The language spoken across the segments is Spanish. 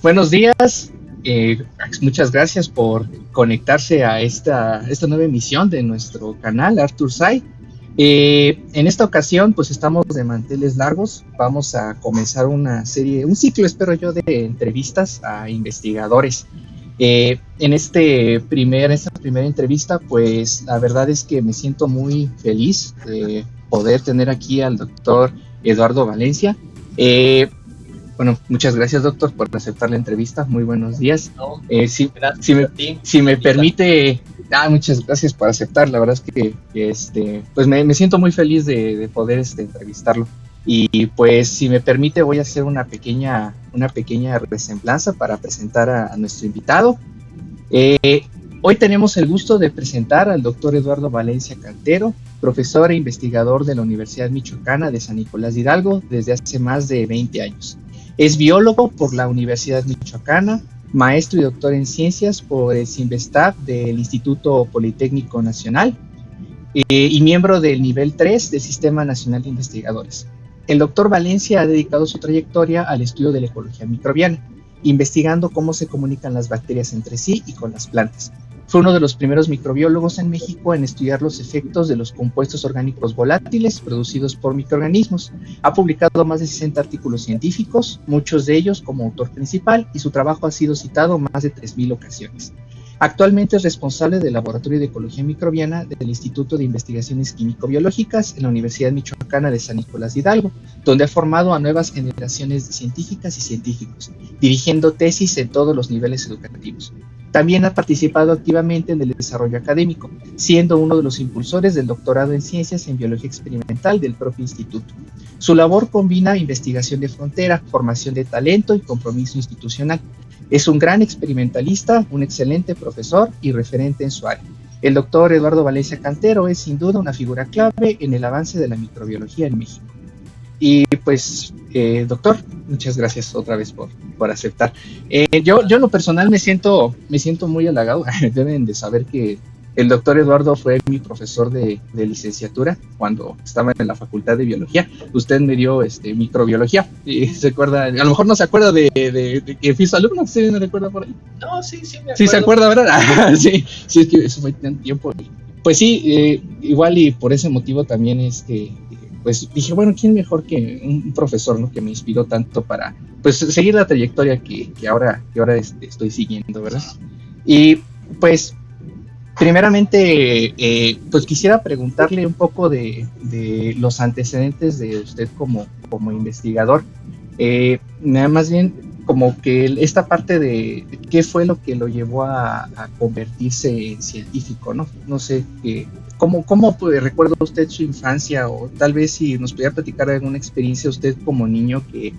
Buenos días, muchas gracias por conectarse a esta nueva emisión de nuestro canal Arthur Sai. En esta ocasión, pues estamos de manteles largos. Vamos a comenzar una serie, un ciclo, espero yo, de entrevistas a investigadores. Esta primera entrevista, pues la verdad es que me siento muy feliz de poder tener aquí al doctor Eduardo Valencia. Bueno, muchas gracias, doctor, por aceptar la entrevista. Muy buenos días. No, Si, gracias si, me, a ti. si me permite, muchas gracias por aceptar. La verdad es que pues me siento muy feliz de poder entrevistarlo. Y pues, si me permite, voy a hacer una pequeña resemblanza para presentar a nuestro invitado. Hoy tenemos el gusto de presentar al doctor Eduardo Valencia Cantero, profesor e investigador de la Universidad Michoacana de San Nicolás de Hidalgo desde hace más de 20 años. Es biólogo por la Universidad Michoacana, maestro y doctor en ciencias por el CINVESTAB del Instituto Politécnico Nacional y miembro del nivel 3 del Sistema Nacional de Investigadores. El doctor Valencia ha dedicado su trayectoria al estudio de la ecología microbiana, investigando cómo se comunican las bacterias entre sí y con las plantas. Fue uno de los primeros microbiólogos en México en estudiar los efectos de los compuestos orgánicos volátiles producidos por microorganismos. Ha publicado más de 60 artículos científicos, muchos de ellos como autor principal, y su trabajo ha sido citado más de 3,000 ocasiones. Actualmente es responsable del Laboratorio de Ecología Microbiana del Instituto de Investigaciones Químico-Biológicas en la Universidad Michoacana de San Nicolás de Hidalgo, donde ha formado a nuevas generaciones de científicas y científicos, dirigiendo tesis en todos los niveles educativos. También ha participado activamente en el desarrollo académico, siendo uno de los impulsores del doctorado en Ciencias en Biología Experimental del propio instituto. Su labor combina investigación de frontera, formación de talento y compromiso institucional. Es un gran experimentalista, un excelente profesor y referente en su área. El doctor Eduardo Valencia Cantero es sin duda una figura clave en el avance de la microbiología en México. Y pues, doctor, muchas gracias otra vez por aceptar. Yo en lo personal me siento muy halagado. Deben de saber que el doctor Eduardo fue mi profesor de licenciatura cuando estaba en la Facultad de Biología. Usted me dio microbiología. Y se acuerda, a lo mejor no se acuerda de que fui su alumno. ¿Sí me recuerda por ahí? No, sí, me acuerdo. Sí, se acuerda, ¿verdad? Sí, es que eso fue tan tiempo. Pues sí, igual y por ese motivo también pues dije, bueno, ¿quién mejor que un profesor, ¿no? Que me inspiró tanto para, pues, seguir la trayectoria que ahora estoy siguiendo, ¿verdad? Y pues, primeramente, pues quisiera preguntarle un poco de los antecedentes de usted como investigador. Más bien, como que esta parte de qué fue lo que lo llevó a convertirse en científico, ¿no? No sé, ¿cómo recuerda usted su infancia? O tal vez si nos pudiera platicar de alguna experiencia usted como niño que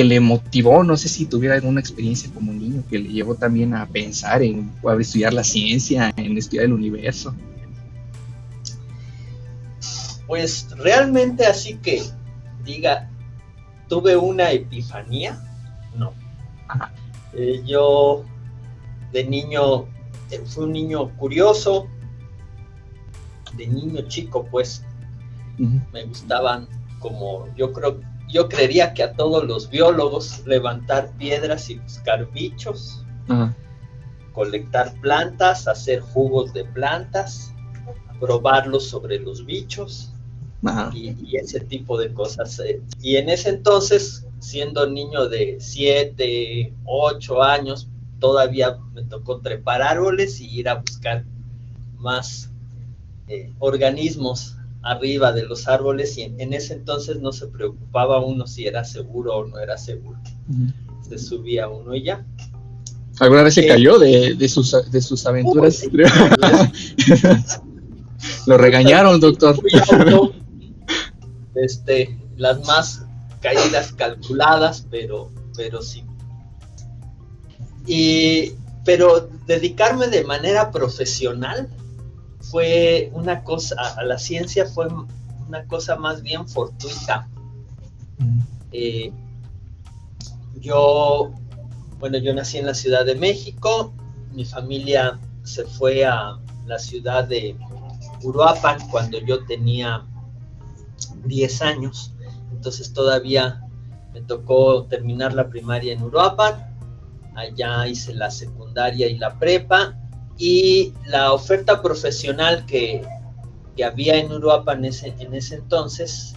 le motivó, no sé si tuviera alguna experiencia como niño que le llevó también a pensar en estudiar la ciencia, en estudiar el universo. Pues realmente así que diga, tuve una epifanía, no. Yo de niño fui un niño curioso, de niño chico pues. Me gustaban, como yo creería que a todos los biólogos, levantar piedras y buscar bichos, colectar plantas, hacer jugos de plantas, probarlos sobre los bichos y ese tipo de cosas. Y en ese entonces, siendo niño de 7, 8 años, todavía me tocó trepar árboles y ir a buscar más organismos arriba de los árboles, y en ese entonces no se preocupaba uno si era seguro o no era seguro. Se subía uno y ya. ¿Alguna vez se cayó de sus aventuras? Lo regañaron, doctor. Las más caídas calculadas, pero sí. Pero dedicarme de manera profesional fue una cosa, a la ciencia fue una cosa más bien fortuita. Yo nací en la Ciudad de México, mi familia se fue a la ciudad de Uruapan cuando yo tenía 10 años, entonces todavía me tocó terminar la primaria en Uruapan, allá hice la secundaria y la prepa, y la oferta profesional que había en Uruapan en ese entonces,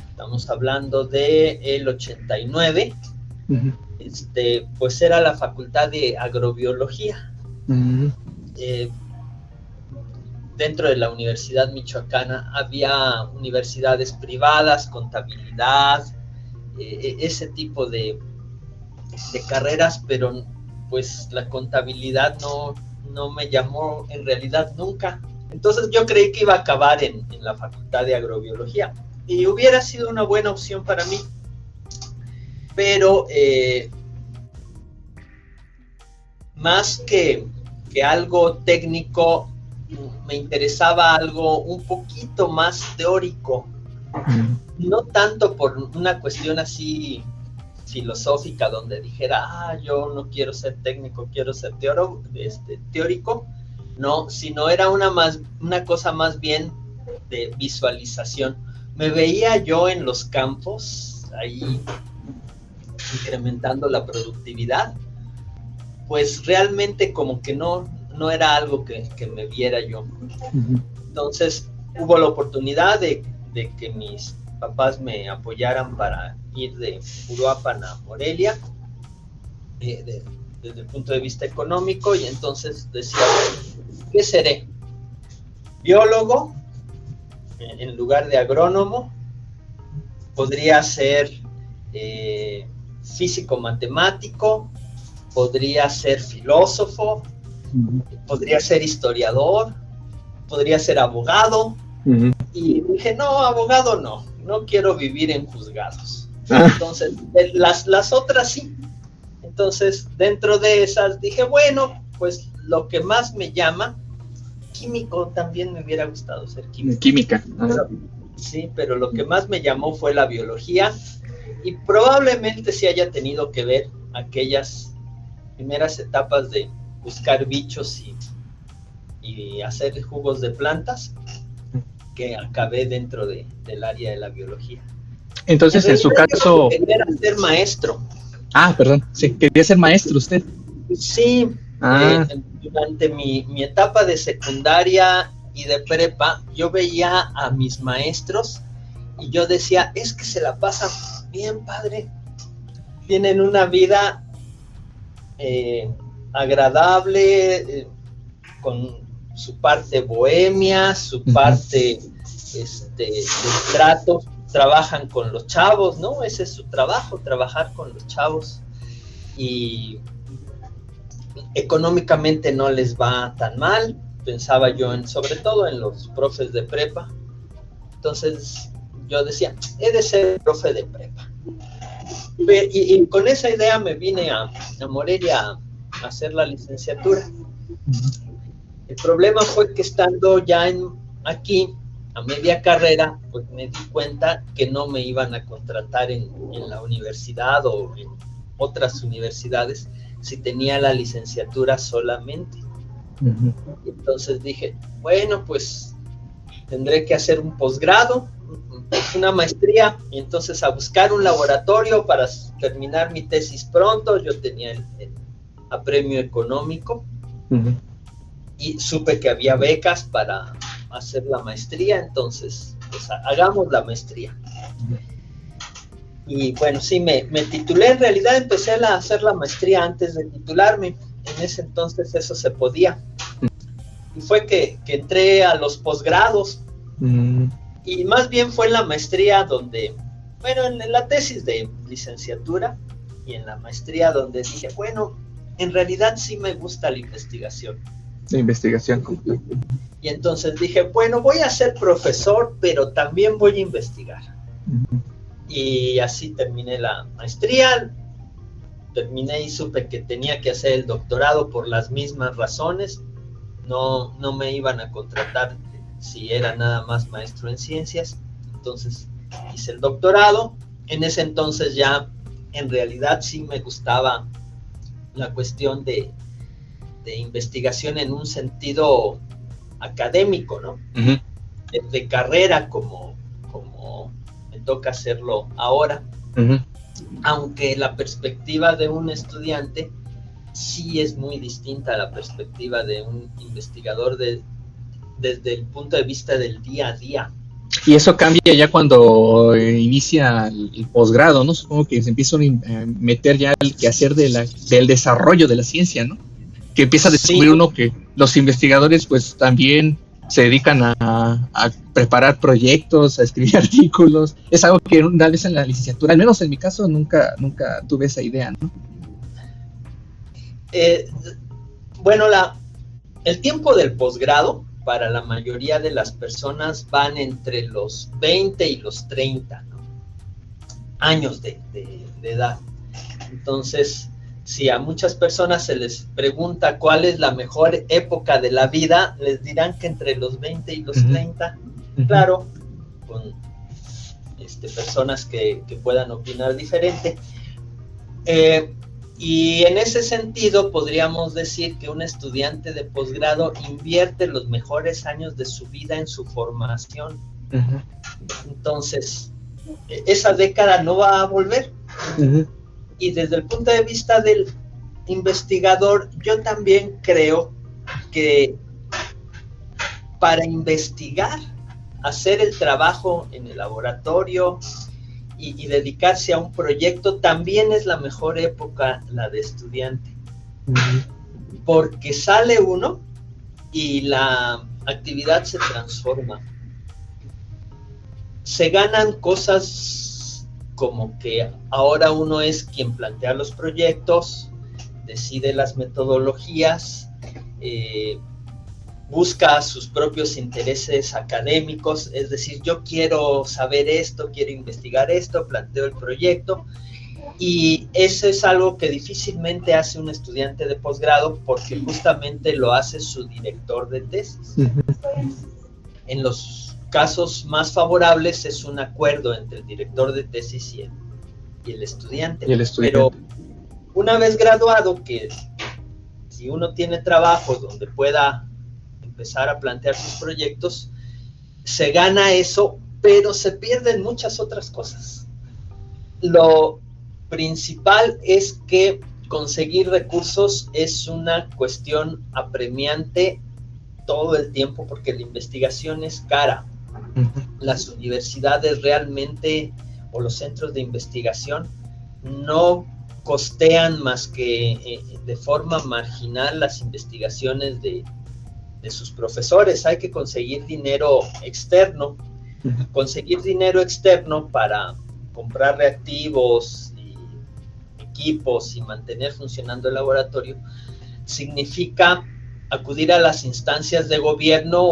estamos hablando del 89, pues era la Facultad de Agrobiología. Dentro de la Universidad Michoacana había universidades privadas, contabilidad, ese tipo de carreras, pero pues la contabilidad no me llamó en realidad nunca. Entonces yo creí que iba a acabar en la Facultad de Agrobiología y hubiera sido una buena opción para mí, pero más que algo técnico, me interesaba algo un poquito más teórico, no tanto por una cuestión así filosófica donde dijera, yo no quiero ser técnico, quiero ser teórico, no, sino era una cosa más bien de visualización. Me veía yo en los campos, ahí incrementando la productividad, pues realmente como que no era algo que me viera yo. Entonces hubo la oportunidad de que mis papás me apoyaran para ir de Uruapan a Morelia, desde el punto de vista económico, y entonces decía, ¿qué seré? ¿Biólogo en lugar de agrónomo? ¿Podría ser físico-matemático? ¿Podría ser filósofo? ¿Podría ser historiador? ¿Podría ser abogado? Y dije, no, abogado no quiero vivir en juzgados. Entonces, las otras sí. Entonces, dentro de esas dije, bueno, pues lo que más me llama, químico también me hubiera gustado ser químico. Química. Sí, pero lo que más me llamó fue la biología, y probablemente sí haya tenido que ver aquellas primeras etapas de buscar bichos y hacer jugos de plantas, que acabé dentro del área de la biología. Entonces, en su caso... Quería ser maestro. Perdón, sí, quería ser maestro usted. Sí, durante mi etapa de secundaria y de prepa, yo veía a mis maestros y yo decía, es que se la pasan bien padre, tienen una vida agradable, con su parte bohemia, su parte de trato, trabajan con los chavos, ¿no? Ese es su trabajo, trabajar con los chavos, y económicamente no les va tan mal, pensaba yo, sobre todo en los profes de prepa. Entonces yo decía, he de ser profe de prepa. Y con esa idea me vine a Morelia a hacer la licenciatura. El problema fue que estando ya aquí, a media carrera, pues me di cuenta que no me iban a contratar en la universidad o en otras universidades si tenía la licenciatura solamente. Entonces dije, bueno, pues tendré que hacer un posgrado, una maestría, y entonces a buscar un laboratorio para terminar mi tesis pronto. Yo tenía el apremio económico, y supe que había becas para hacer la maestría, entonces pues hagamos la maestría. Y bueno, sí, me titulé. En realidad empecé a hacer la maestría antes de titularme. En ese entonces eso se podía. Y fue que entré a los posgrados. Y más bien fue en la maestría donde, bueno, en la tesis de licenciatura y en la maestría donde dije, bueno, en realidad sí me gusta la investigación. La investigación. Y entonces dije, bueno, voy a ser profesor, pero también voy a investigar. Y así terminé la maestría, terminé y supe que tenía que hacer el doctorado por las mismas razones. No me iban a contratar si era nada más maestro en ciencias. Entonces hice el doctorado. En ese entonces ya en realidad sí me gustaba la cuestión de investigación en un sentido académico, ¿no? De carrera, como me toca hacerlo ahora. Aunque la perspectiva de un estudiante sí es muy distinta la perspectiva de un investigador desde el punto de vista del día a día. Y eso cambia ya cuando inicia el posgrado, ¿no? Supongo que se empieza a meter ya el quehacer del desarrollo de la ciencia, ¿no? Que empieza a descubrir Sí, uno que los investigadores pues también se dedican a preparar proyectos, a escribir artículos. Es algo que una vez en la licenciatura, al menos en mi caso, nunca tuve esa idea, ¿no? Bueno, el tiempo del posgrado para la mayoría de las personas van entre los 20 y los 30, ¿no? Años de edad. Entonces, si a muchas personas se les pregunta cuál es la mejor época de la vida, les dirán que entre los 20 y los 30, claro, con personas que puedan opinar diferente. Y en ese sentido podríamos decir que un estudiante de posgrado invierte los mejores años de su vida en su formación. Entonces, esa década no va a volver. Y desde el punto de vista del investigador, yo también creo que para investigar, hacer el trabajo en el laboratorio y dedicarse a un proyecto, también es la mejor época la de estudiante. Porque sale uno y la actividad se transforma. Se ganan cosas como que ahora uno es quien plantea los proyectos, decide las metodologías, busca sus propios intereses académicos, es decir, yo quiero saber esto, quiero investigar esto, planteo el proyecto, y eso es algo que difícilmente hace un estudiante de posgrado porque justamente lo hace su director de tesis. En los casos más favorables es un acuerdo entre el director de tesis y el estudiante. Pero una vez graduado, que si uno tiene trabajos donde pueda empezar a plantear sus proyectos, se gana eso, pero se pierden muchas otras cosas. Lo principal es que conseguir recursos es una cuestión apremiante todo el tiempo porque la investigación es cara. Las universidades realmente, o los centros de investigación, no costean más que de forma marginal las investigaciones de sus profesores. Hay que conseguir dinero externo. Conseguir dinero externo para comprar reactivos y equipos y mantener funcionando el laboratorio significa acudir a las instancias de gobierno,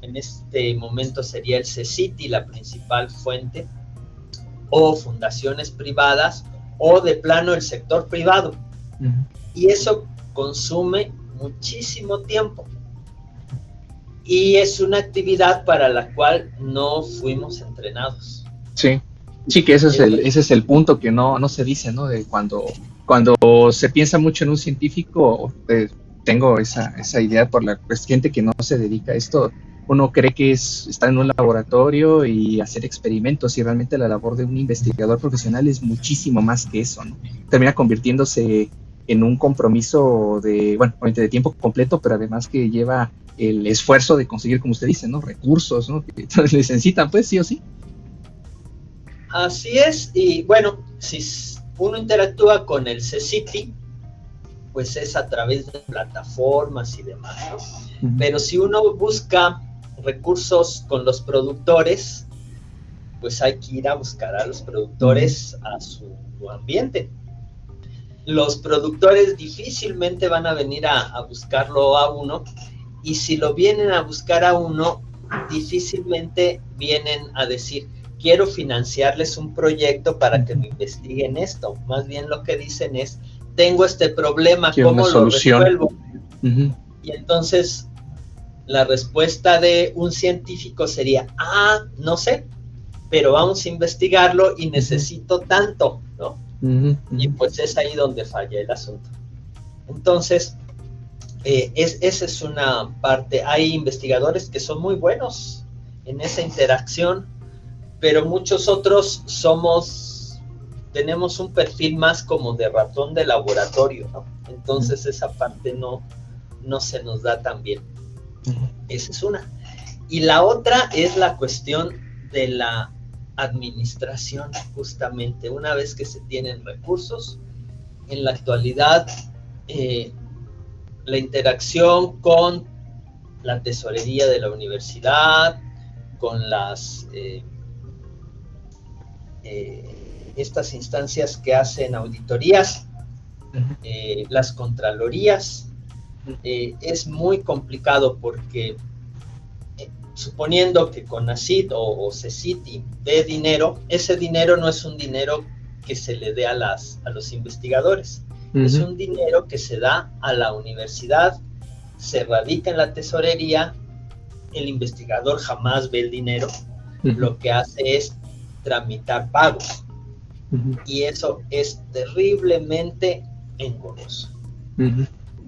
en este momento sería el CECITI la principal fuente, o fundaciones privadas, o de plano el sector privado. Y eso consume muchísimo tiempo. Y es una actividad para la cual no fuimos entrenados. Sí, que ese es el punto que no se dice, ¿no? De cuando se piensa mucho en un científico, tengo esa idea por la gente que no se dedica a esto, uno cree que es estar en un laboratorio y hacer experimentos, y realmente la labor de un investigador profesional es muchísimo más que eso, ¿no? Termina convirtiéndose en un compromiso obviamente de tiempo completo, pero además que lleva el esfuerzo de conseguir, como usted dice, ¿no? Recursos, ¿no? Que necesitan, pues, sí o sí. Así es, y bueno, si uno interactúa con el CECITI, pues es a través de plataformas y demás, ¿no? Pero si uno busca recursos con los productores, pues hay que ir a buscar a los productores a su ambiente. Los productores difícilmente van a venir a buscarlo a uno, y si lo vienen a buscar a uno, difícilmente vienen a decir, quiero financiarles un proyecto para que me investiguen esto. Más bien lo que dicen es, tengo este problema, ¿cómo lo resuelvo? Y entonces la respuesta de un científico sería, no sé, pero vamos a investigarlo y necesito tanto, ¿no? Y pues es ahí donde falla el asunto. Entonces, esa es una parte. Hay investigadores que son muy buenos en esa interacción, pero muchos otros somos tenemos un perfil más como de ratón de laboratorio, ¿no? Entonces esa parte no se nos da tan bien. Esa es una. Y la otra es la cuestión de la administración, justamente. Una vez que se tienen recursos, en la actualidad, la interacción con la tesorería de la universidad, con las estas instancias que hacen auditorías, las contralorías, es muy complicado porque suponiendo que CONACYT o CECITI dé dinero, ese dinero no es un dinero que se le dé a los investigadores, es un dinero que se da a la universidad, se radica en la tesorería, el investigador jamás ve el dinero, lo que hace es tramitar pagos, y eso es terriblemente engorroso.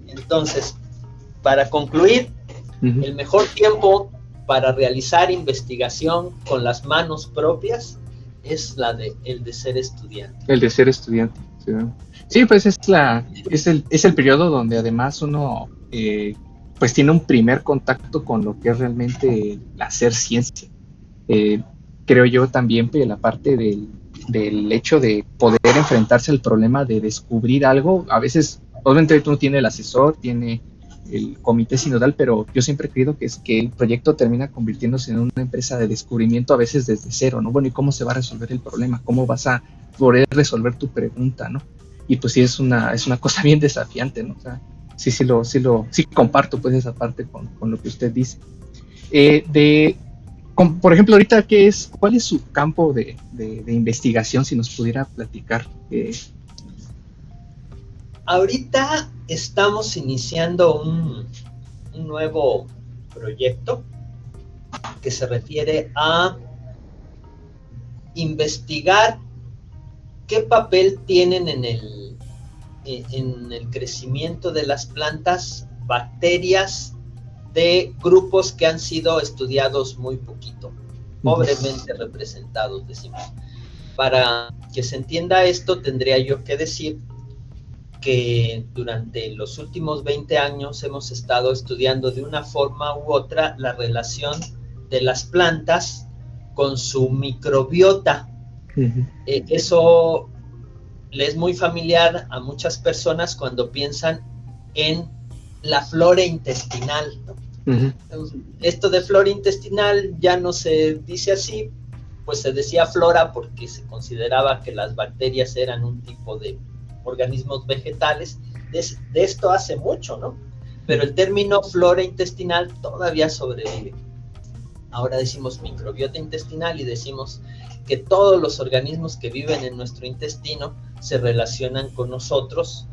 Entonces, para concluir, el mejor tiempo para realizar investigación con las manos propias es el de ser estudiante. El de ser estudiante, sí. Sí, pues es el periodo donde además uno pues tiene un primer contacto con lo que es realmente hacer ciencia. Creo yo también que la parte del hecho de poder enfrentarse al problema de descubrir algo, a veces, obviamente uno tiene el asesor, tiene el comité sinodal, pero yo siempre he creído que el proyecto termina convirtiéndose en una empresa de descubrimiento a veces desde cero, ¿no? Bueno, ¿y cómo se va a resolver el problema? ¿Cómo vas a poder resolver tu pregunta, ¿no? Y pues sí, es una cosa bien desafiante, ¿no? O sea, sí comparto pues esa parte con lo que usted dice. Por ejemplo, ahorita, ¿cuál es su campo de investigación, si nos pudiera platicar? Ahorita estamos iniciando un nuevo proyecto que se refiere a investigar qué papel tienen en el crecimiento de las plantas bacterias de grupos que han sido estudiados muy poquito, pobremente representados, decimos. Para que se entienda esto, tendría yo que decir que durante los últimos 20 años hemos estado estudiando de una forma u otra la relación de las plantas con su microbiota. Eso le es muy familiar a muchas personas cuando piensan en la flora intestinal, ¿no? Esto de flora intestinal ya no se dice así, pues se decía flora porque se consideraba que las bacterias eran un tipo de organismos vegetales. De esto hace mucho, ¿no? Pero el término flora intestinal todavía sobrevive. Ahora decimos microbiota intestinal y decimos que todos los organismos que viven en nuestro intestino se relacionan con nosotros,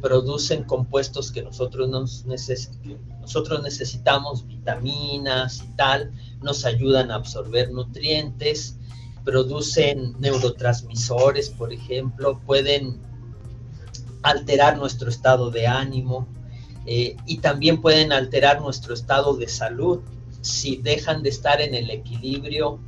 producen compuestos que nosotros necesitamos, vitaminas y tal, nos ayudan a absorber nutrientes, producen neurotransmisores, por ejemplo, pueden alterar nuestro estado de ánimo, y también pueden alterar nuestro estado de salud si dejan de estar en el equilibrio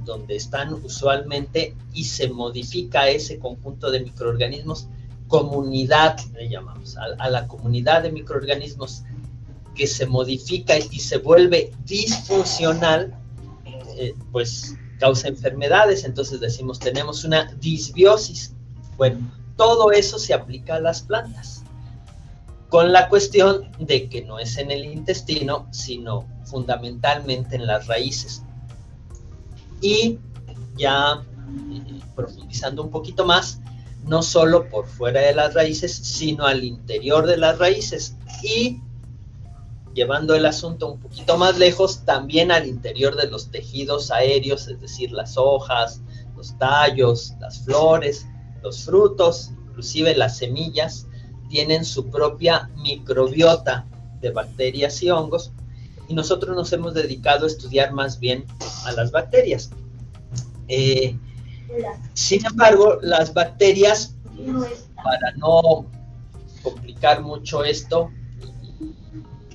donde están usualmente y se modifica ese conjunto de microorganismos. Comunidad le llamamos a la comunidad de microorganismos que se modifica y se vuelve disfuncional, pues causa enfermedades. Entonces decimos tenemos una disbiosis. Bueno, todo eso se aplica a las plantas, con la cuestión de que no es en el intestino, sino fundamentalmente en las raíces. Y ya profundizando un poquito más, no solo por fuera de las raíces, sino al interior de las raíces, y llevando el asunto un poquito más lejos, también al interior de los tejidos aéreos, es decir, las hojas, los tallos, las flores, los frutos, inclusive las semillas, tienen su propia microbiota de bacterias y hongos, y nosotros nos hemos dedicado a estudiar más bien a las bacterias. Sin embargo, las bacterias, para no complicar mucho esto,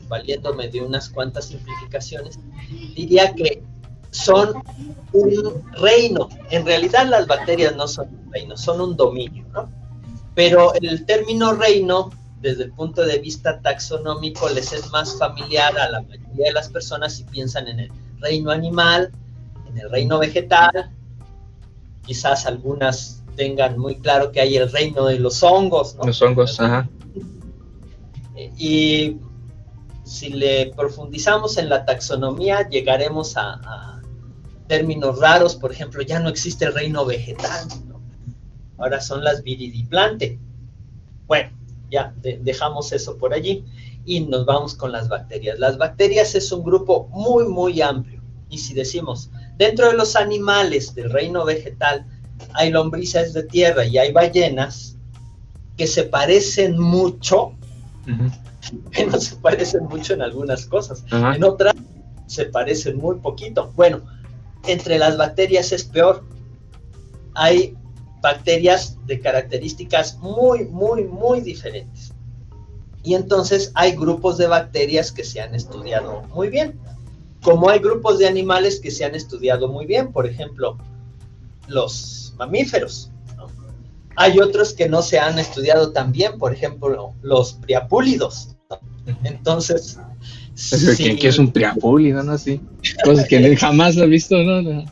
valiéndome de unas cuantas simplificaciones, diría que son un reino. En realidad las bacterias no son un reino, son un dominio, ¿no? Pero el término reino, desde el punto de vista taxonómico, les es más familiar a la mayoría de las personas si piensan en el reino animal, en el reino vegetal. Quizás algunas tengan muy claro que hay el reino de los hongos, ¿no? Los hongos, ajá. Y si le profundizamos en la taxonomía, llegaremos a términos raros. Por ejemplo, ya no existe el reino vegetal, ¿no? Ahora son las viridiplante. Bueno, ya dejamos eso por allí y nos vamos con las bacterias. Las bacterias es un grupo muy, muy amplio. Y si decimos, dentro de los animales del reino vegetal, hay lombrices de tierra y hay ballenas que se parecen mucho, que no se parecen mucho en algunas cosas, en otras se parecen muy poquito. Bueno, entre las bacterias es peor. Hay bacterias de características muy, muy, muy diferentes. Y entonces hay grupos de bacterias que se han estudiado muy bien, como hay grupos de animales que se han estudiado muy bien, por ejemplo, los mamíferos, ¿no? Hay otros que no se han estudiado tan bien, por ejemplo, los priapúlidos, ¿no? Entonces, sí. ¿Qué es un priapúlido, no? Sí. Cosas que jamás lo he visto, ¿no?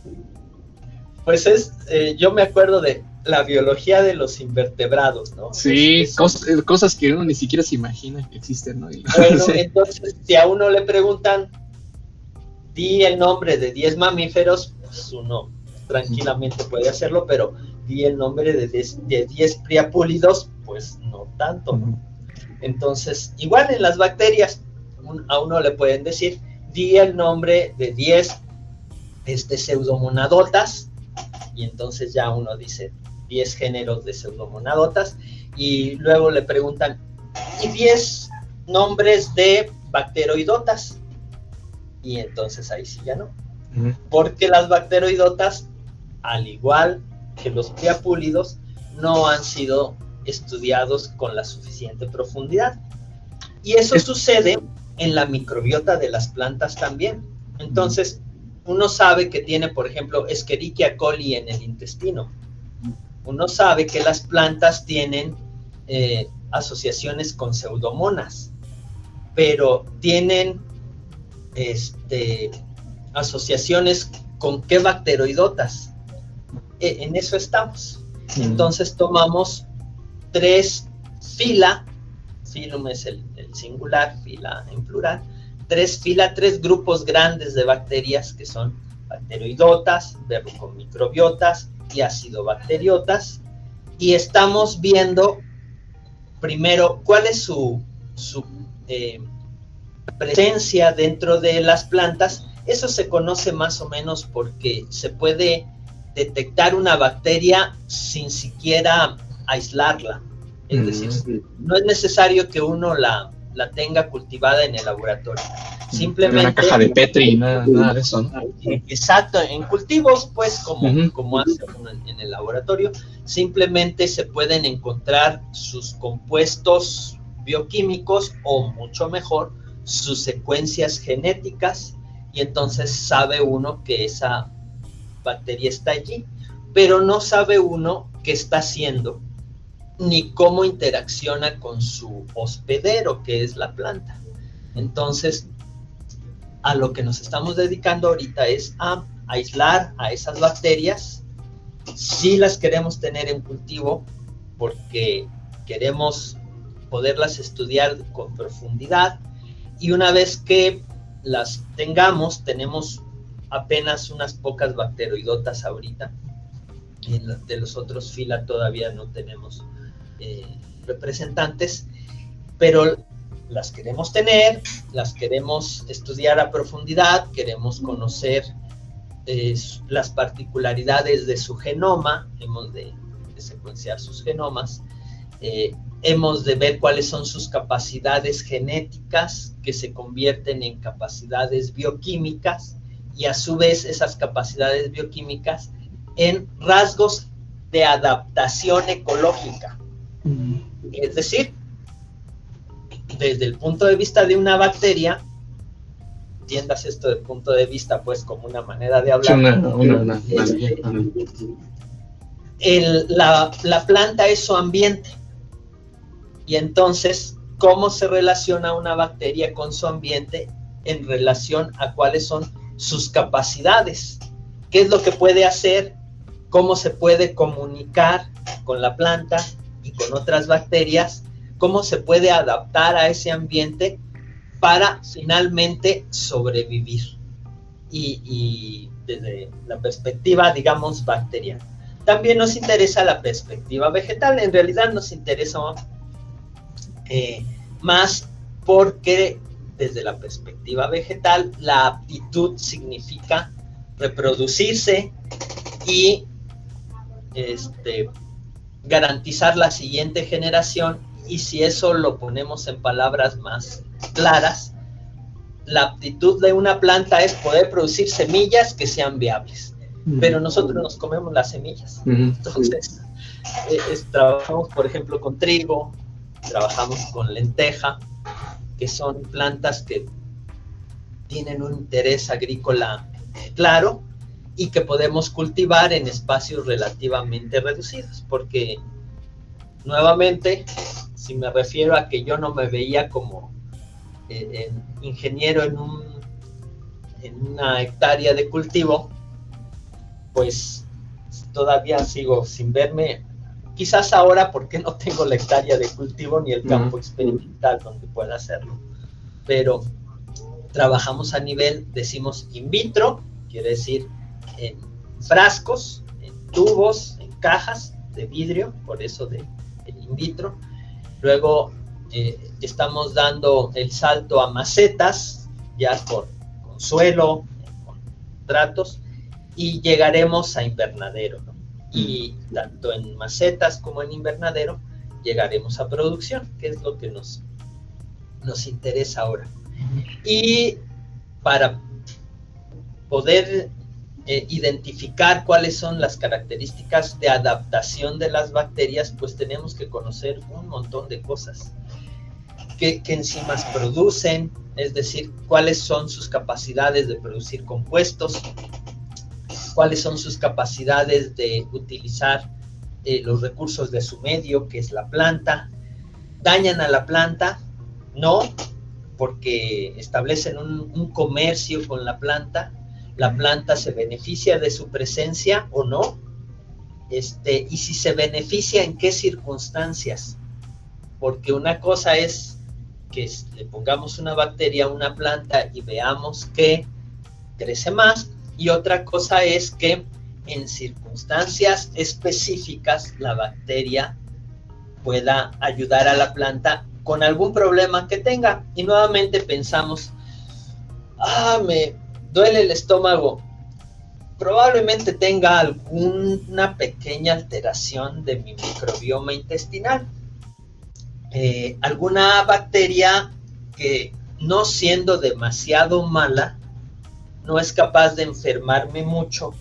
Pues yo me acuerdo de la biología de los invertebrados, ¿no? Sí, cosas que uno ni siquiera se imagina que existen, ¿no? Bueno, sí. Entonces, si a uno le preguntan, di el nombre de 10 mamíferos, pues uno tranquilamente puede hacerlo, pero di el nombre de 10 priapúlidos, pues no tanto, ¿no? Entonces, igual en las bacterias, a uno le pueden decir, di el nombre de 10 pseudomonadotas, y entonces ya uno dice 10 géneros de pseudomonadotas, y luego le preguntan, ¿y 10 nombres de bacteroidotas? Y entonces ahí sí ya no. Porque las bacteroidotas, al igual que los priapúlidos, no han sido estudiados con la suficiente profundidad. Y eso sucede en la microbiota de las plantas también. Entonces, uno sabe que tiene, por ejemplo, Escherichia coli en el intestino. Uno sabe que las plantas tienen asociaciones con pseudomonas, pero tienen asociaciones con qué bacteroidotas. En eso estamos. Entonces tomamos 3 fila, filum es el singular, fila en plural, 3 grupos grandes de bacterias que son bacteroidotas, verrucomicrobiotas y acidobacteriotas, y estamos viendo primero cuál es su presencia dentro de las plantas. Eso se conoce más o menos porque se puede detectar una bacteria sin siquiera aislarla. Es decir, no es necesario que uno la tenga cultivada en el laboratorio. Simplemente... Una caja de Petri, nada de eso, ¿no? Exacto, en cultivos, pues, como hace uno en el laboratorio, simplemente se pueden encontrar sus compuestos bioquímicos o, mucho mejor, sus secuencias genéticas, y entonces sabe uno que esa bacteria está allí, pero no sabe uno qué está haciendo ni cómo interacciona con su hospedero, que es la planta. Entonces, a lo que nos estamos dedicando ahorita es a aislar a esas bacterias. Sí las queremos tener en cultivo porque queremos poderlas estudiar con profundidad, y una vez que las tengamos, tenemos apenas unas pocas bacteroidotas ahorita, y de los otros fila todavía no tenemos representantes, pero las queremos tener, las queremos estudiar a profundidad, queremos conocer las particularidades de su genoma, hemos de secuenciar sus genomas, hemos de ver cuáles son sus capacidades genéticas que se convierten en capacidades bioquímicas, y a su vez esas capacidades bioquímicas en rasgos de adaptación ecológica. Es decir, desde el punto de vista de una bacteria, entiendas esto de punto de vista, pues como una manera de Sí, hablar. La planta es su ambiente, y entonces, ¿cómo se relaciona una bacteria con su ambiente en relación a cuáles son sus capacidades? ¿Qué es lo que puede hacer? ¿Cómo se puede comunicar con la planta y con otras bacterias? ¿Cómo se puede adaptar a ese ambiente para finalmente sobrevivir? Y desde la perspectiva, digamos, bacteriana. También nos interesa la perspectiva vegetal. En realidad nos interesa más porque desde la perspectiva vegetal la aptitud significa reproducirse y garantizar la siguiente generación, y si eso lo ponemos en palabras más claras, la aptitud de una planta es poder producir semillas que sean viables, pero nosotros nos comemos las semillas. Entonces trabajamos por ejemplo con trigo, trabajamos con lenteja, que son plantas que tienen un interés agrícola claro y que podemos cultivar en espacios relativamente reducidos, porque nuevamente, si me refiero a que yo no me veía como ingeniero en una hectárea de cultivo, pues todavía sigo sin verme, quizás ahora porque no tengo la hectárea de cultivo ni el campo experimental donde pueda hacerlo, pero trabajamos a nivel, decimos in vitro, quiere decir en frascos, en tubos, en cajas de vidrio, por eso de in vitro. Luego estamos dando el salto a macetas, ya con suelo, con tratos, y llegaremos a invernadero, ¿no? Y tanto en macetas como en invernadero llegaremos a producción, que es lo que nos interesa ahora. Y para poder identificar cuáles son las características de adaptación de las bacterias, pues tenemos que conocer un montón de cosas. ¿Qué enzimas producen? Es decir, cuáles son sus capacidades de producir compuestos, cuáles son sus capacidades de utilizar los recursos de su medio, que es la planta. ¿Dañan a la planta? No, porque establecen un comercio con la planta se beneficia de su presencia o no, y si se beneficia, ¿en qué circunstancias? Porque una cosa es que le pongamos una bacteria a una planta y veamos que crece más, y otra cosa es que en circunstancias específicas la bacteria pueda ayudar a la planta con algún problema que tenga. Y nuevamente pensamos, me duele el estómago, probablemente tenga alguna pequeña alteración de mi microbioma intestinal, alguna bacteria que, no siendo demasiado mala, no es capaz de enfermarme mucho,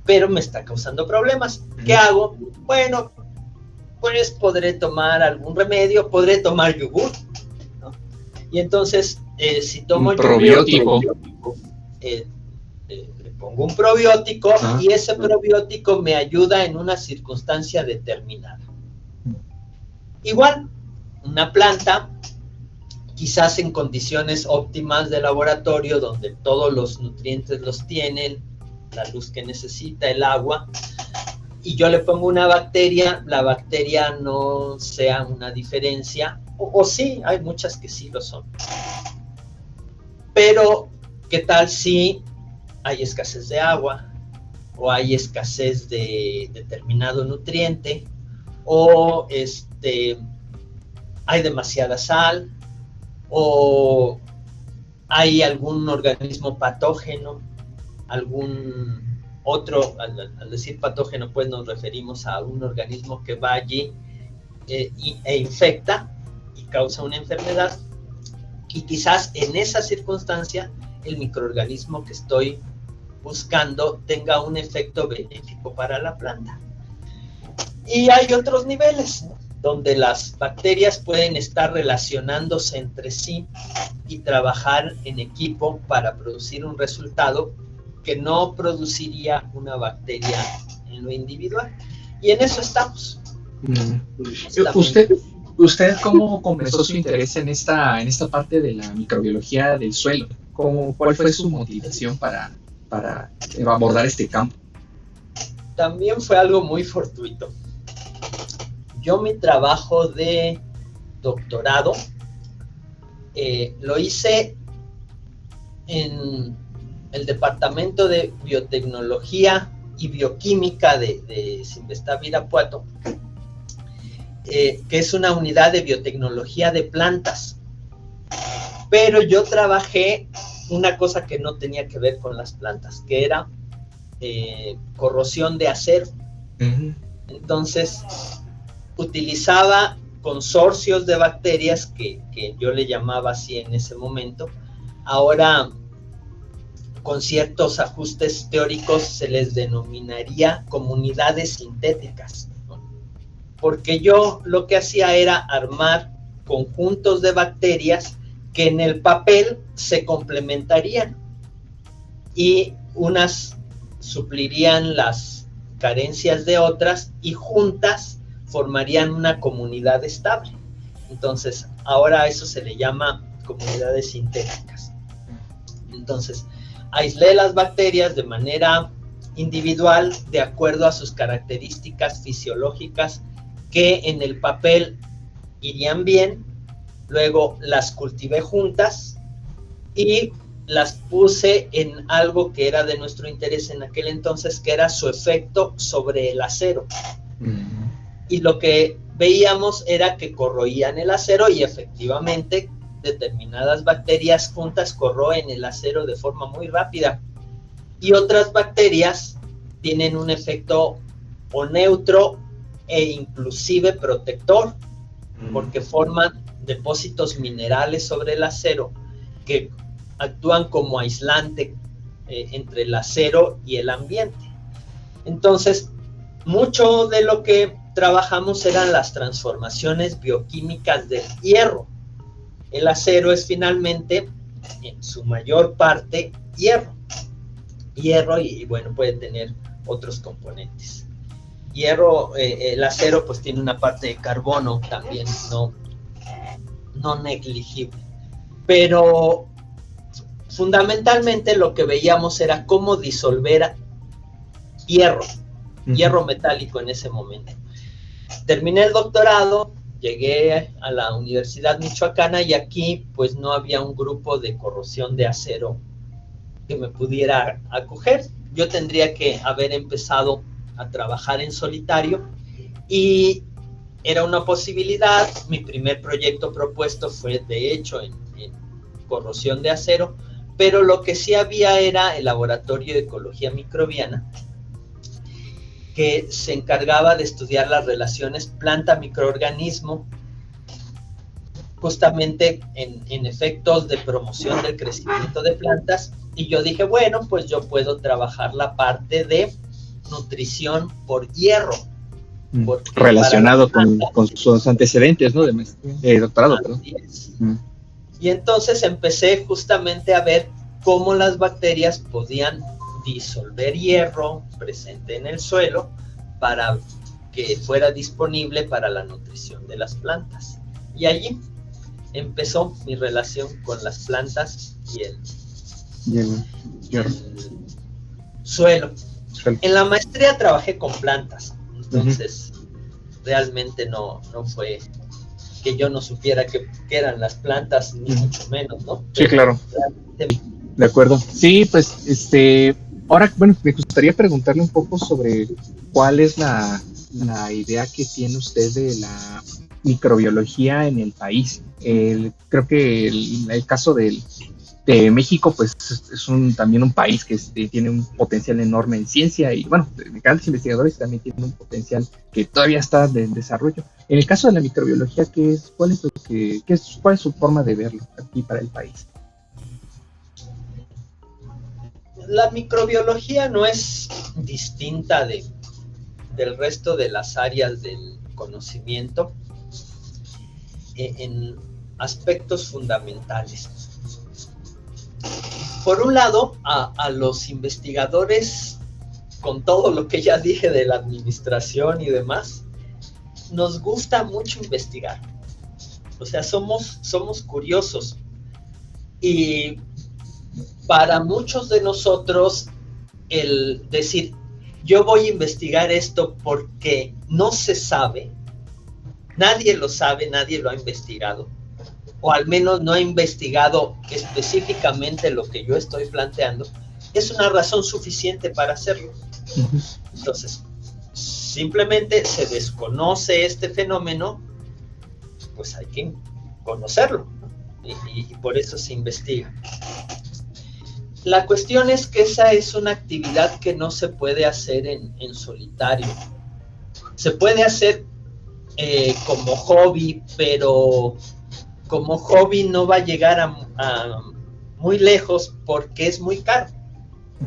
pero me está causando problemas. ¿Qué hago? Bueno, pues podré tomar algún remedio, podré tomar yogur, ¿no? Y entonces, si tomo probiótico, le pongo un probiótico, y ese probiótico me ayuda en una circunstancia determinada. Igual, una planta, quizás en condiciones óptimas de laboratorio, donde todos los nutrientes los tienen, la luz que necesita, el agua, y yo le pongo una bacteria, la bacteria no sea una diferencia, o sí, hay muchas que sí lo son. Pero, ¿qué tal si hay escasez de agua, o hay escasez de determinado nutriente, o hay demasiada sal, o hay algún organismo patógeno, algún otro, al decir patógeno, pues nos referimos a un organismo que va allí e infecta y causa una enfermedad, y quizás en esa circunstancia el microorganismo que estoy buscando tenga un efecto benéfico para la planta. Y hay otros niveles, ¿no? donde las bacterias pueden estar relacionándose entre sí y trabajar en equipo para producir un resultado que no produciría una bacteria en lo individual. Y en eso estamos. ¿Usted cómo comenzó su interés en esta parte de la microbiología del suelo? ¿Cuál fue su motivación para abordar este campo? También fue algo muy fortuito. Yo mi trabajo de doctorado lo hice en el Departamento de Biotecnología y Bioquímica de Sinvestab Irapuato, que es una unidad de biotecnología de plantas. Pero yo trabajé una cosa que no tenía que ver con las plantas, que era corrosión de acero. Entonces, utilizaba consorcios de bacterias que yo le llamaba así en ese momento. Ahora, con ciertos ajustes teóricos, se les denominaría comunidades sintéticas, ¿no? Porque yo lo que hacía era armar conjuntos de bacterias que en el papel se complementarían y unas suplirían las carencias de otras y juntas formarían una comunidad estable. Entonces, ahora a eso se le llama comunidades sintéticas. Entonces, aislé las bacterias de manera individual de acuerdo a sus características fisiológicas que en el papel irían bien, luego las cultivé juntas y las puse en algo que era de nuestro interés en aquel entonces, que era su efecto sobre el acero. Y lo que veíamos era que corroían el acero y efectivamente determinadas bacterias juntas corroen el acero de forma muy rápida. Y otras bacterias tienen un efecto o neutro e inclusive protector, porque forman depósitos minerales sobre el acero que actúan como aislante entre el acero y el ambiente. Entonces, mucho de lo que trabajamos eran las transformaciones bioquímicas del hierro. El acero es finalmente, en su mayor parte, hierro. Hierro y bueno, puede tener otros componentes. Hierro, el acero pues tiene una parte de carbono también no negligible. Pero fundamentalmente lo que veíamos era cómo disolver hierro metálico en ese momento. Terminé el doctorado, llegué a la Universidad Michoacana y aquí pues no había un grupo de corrosión de acero que me pudiera acoger. Yo tendría que haber empezado a trabajar en solitario y era una posibilidad. Mi primer proyecto propuesto fue de hecho en corrosión de acero, pero lo que sí había era el laboratorio de ecología microbiana, que se encargaba de estudiar las relaciones planta-microorganismo, justamente en efectos de promoción del crecimiento de plantas, y yo dije, bueno, pues yo puedo trabajar la parte de nutrición por hierro. Relacionado con sus antecedentes, ¿no? De doctorado, perdón. Y entonces empecé justamente a ver cómo las bacterias podían disolver hierro presente en el suelo para que fuera disponible para la nutrición de las plantas. Y allí empezó mi relación con las plantas y el suelo. En la maestría trabajé con plantas, entonces realmente no fue que yo no supiera qué eran las plantas, ni mucho menos, ¿no? Sí, claro. De acuerdo. Sí, pues, ahora, bueno, me gustaría preguntarle un poco sobre cuál es la idea que tiene usted de la microbiología en el país. Creo que el caso de México, pues, es también un país que tiene un potencial enorme en ciencia y, bueno, grandes investigadores también tienen un potencial que todavía está en desarrollo. En el caso de la microbiología, ¿cuál es su forma de verlo aquí para el país? La microbiología no es distinta del resto de las áreas del conocimiento. en aspectos fundamentales. Por un lado, a los investigadores, con todo lo que ya dije de la administración y demás, nos gusta mucho investigar. O sea, somos curiosos. Y para muchos de nosotros, el decir, yo voy a investigar esto porque no se sabe, nadie lo sabe, nadie lo ha investigado, o al menos no ha investigado específicamente lo que yo estoy planteando, es una razón suficiente para hacerlo. Entonces, simplemente se desconoce este fenómeno, pues hay que conocerlo, ¿no? Y por eso se investiga. La cuestión es que esa es una actividad que no se puede hacer en solitario. Se puede hacer como hobby, pero como hobby no va a llegar a muy lejos porque es muy caro.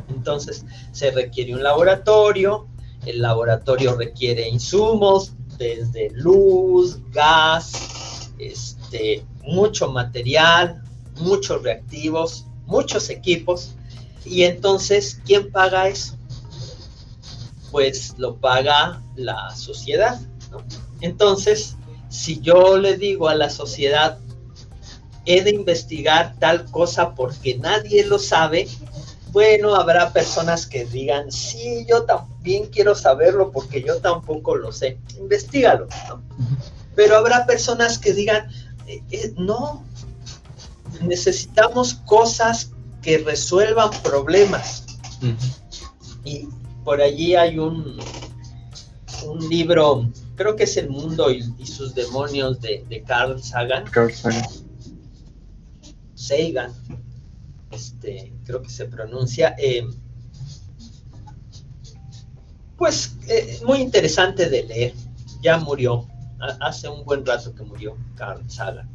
Entonces se requiere un laboratorio, el laboratorio requiere insumos, desde luz, gas, mucho material, muchos reactivos, muchos equipos, y entonces, ¿quién paga eso? Pues lo paga la sociedad, ¿no? Entonces, si yo le digo a la sociedad, he de investigar tal cosa porque nadie lo sabe, bueno, habrá personas que digan, sí, yo también quiero saberlo porque yo tampoco lo sé, investígalo, ¿no? Pero habrá personas que digan, no, necesitamos cosas que resuelvan problemas. Y por allí hay un libro, creo que es El mundo y sus demonios de Carl Sagan. Sagan, creo que se pronuncia. Pues muy interesante de leer. Ya murió, hace un buen rato que murió Carl Sagan.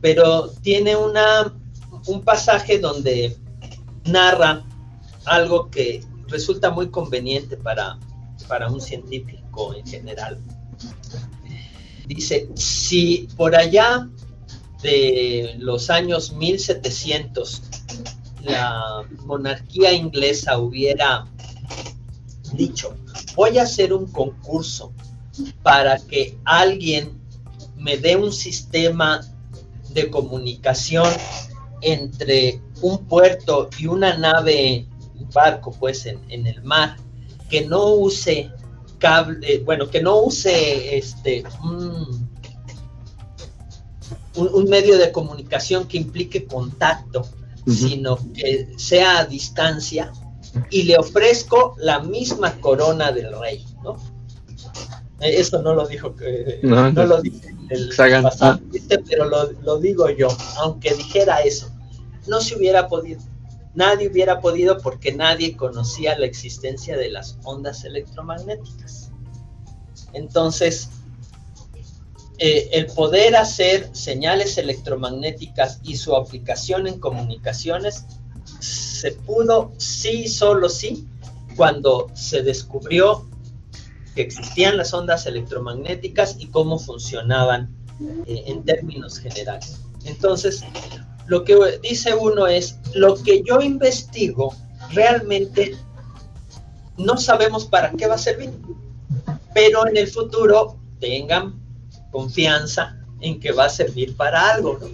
Pero tiene un pasaje donde narra algo que resulta muy conveniente para un científico en general. Dice, si por allá de los años 1700 la monarquía inglesa hubiera dicho, voy a hacer un concurso para que alguien me dé un sistema de comunicación entre un puerto y una nave, un barco pues en el mar, que no use cable, que no use un medio de comunicación que implique contacto, sino que sea a distancia, y le ofrezco la misma corona del rey, ¿no? Eso no lo dijo, no lo dice el pasado, pero lo digo yo. Aunque dijera eso, no se hubiera podido, nadie hubiera podido, porque nadie conocía la existencia de las ondas electromagnéticas. Entonces, el poder hacer señales electromagnéticas y su aplicación en comunicaciones se pudo, sí, solo sí, cuando se descubrió que existían las ondas electromagnéticas y cómo funcionaban en términos generales. Entonces, lo que dice uno es, lo que yo investigo realmente no sabemos para qué va a servir, pero en el futuro tengan confianza en que va a servir para algo, ¿no?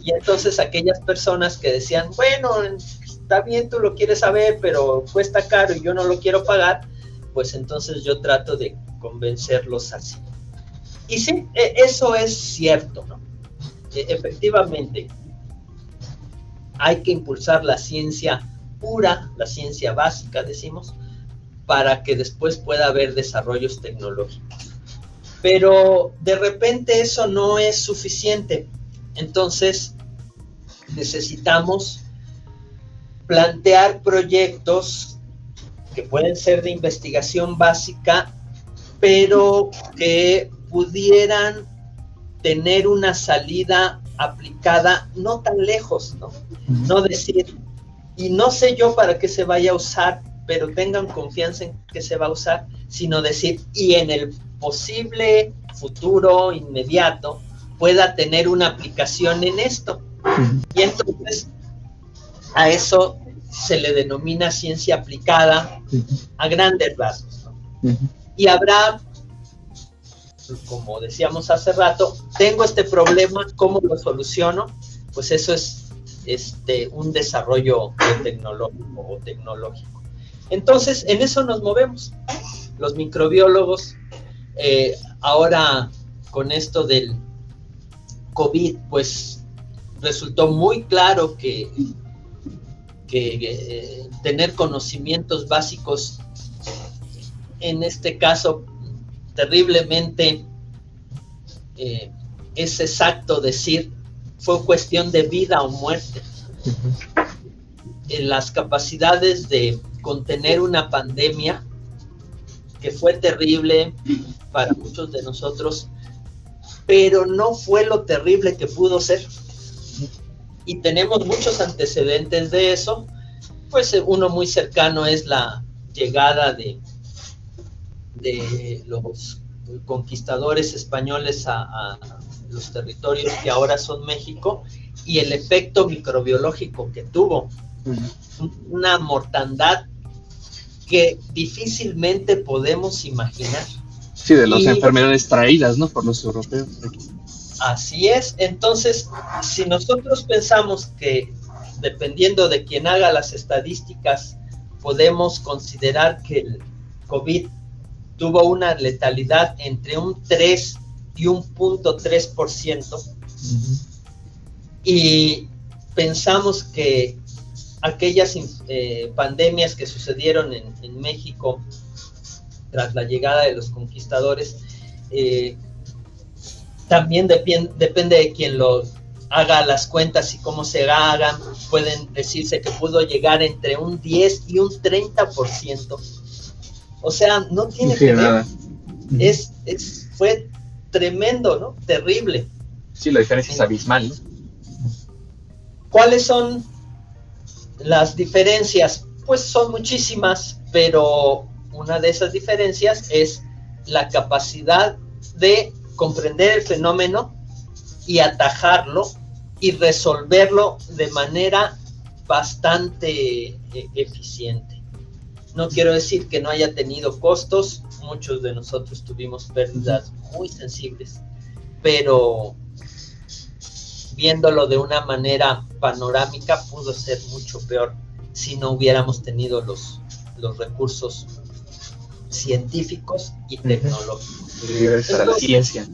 Y entonces aquellas personas que decían, bueno, está bien, tú lo quieres saber, pero cuesta caro y yo no lo quiero pagar, pues entonces yo trato de convencerlos así. Y sí, eso es cierto, ¿no? Efectivamente, hay que impulsar la ciencia pura, la ciencia básica, decimos, para que después pueda haber desarrollos tecnológicos. Pero de repente eso no es suficiente. Entonces necesitamos plantear proyectos que pueden ser de investigación básica, pero que pudieran tener una salida aplicada no tan lejos, ¿no? No decir, y no sé yo para qué se vaya a usar, pero tengan confianza en que se va a usar, sino decir, y en el posible futuro inmediato pueda tener una aplicación en esto. Y entonces a eso se le denomina ciencia aplicada a grandes rasgos, ¿no? Y habrá, como decíamos hace rato, tengo este problema, ¿cómo lo soluciono? Pues eso es un desarrollo tecnológico. Entonces, en eso nos movemos. Los microbiólogos, ahora con esto del COVID, pues resultó muy claro que tener conocimientos básicos, en este caso, terriblemente, es exacto decir, fue cuestión de vida o muerte. Las capacidades de contener una pandemia, que fue terrible para muchos de nosotros, pero no fue lo terrible que pudo ser. Y tenemos muchos antecedentes de eso. Pues uno muy cercano es la llegada de los conquistadores españoles a los territorios que ahora son México, y el efecto microbiológico que tuvo, una mortandad que difícilmente podemos imaginar. Sí, de las enfermedades traídas, ¿no?, por los europeos. Así es. Entonces, si nosotros pensamos que, dependiendo de quien haga las estadísticas, podemos considerar que el COVID tuvo una letalidad entre un 3 y un 0.3%, y pensamos que aquellas pandemias que sucedieron en México tras la llegada de los conquistadores, también depende de quien lo haga las cuentas y cómo se hagan, pueden decirse que pudo llegar entre un 10 y un 30%. O sea, no tiene que ver. Fue tremendo, ¿no? Terrible. Sí, la diferencia es abismal, ¿no? ¿Cuáles son las diferencias? Pues son muchísimas, pero una de esas diferencias es la capacidad de comprender el fenómeno y atajarlo y resolverlo de manera bastante eficiente. No quiero decir que no haya tenido costos, muchos de nosotros tuvimos pérdidas muy sensibles, pero viéndolo de una manera panorámica, pudo ser mucho peor si no hubiéramos tenido los recursos científicos y tecnológicos. Entonces, la ciencia.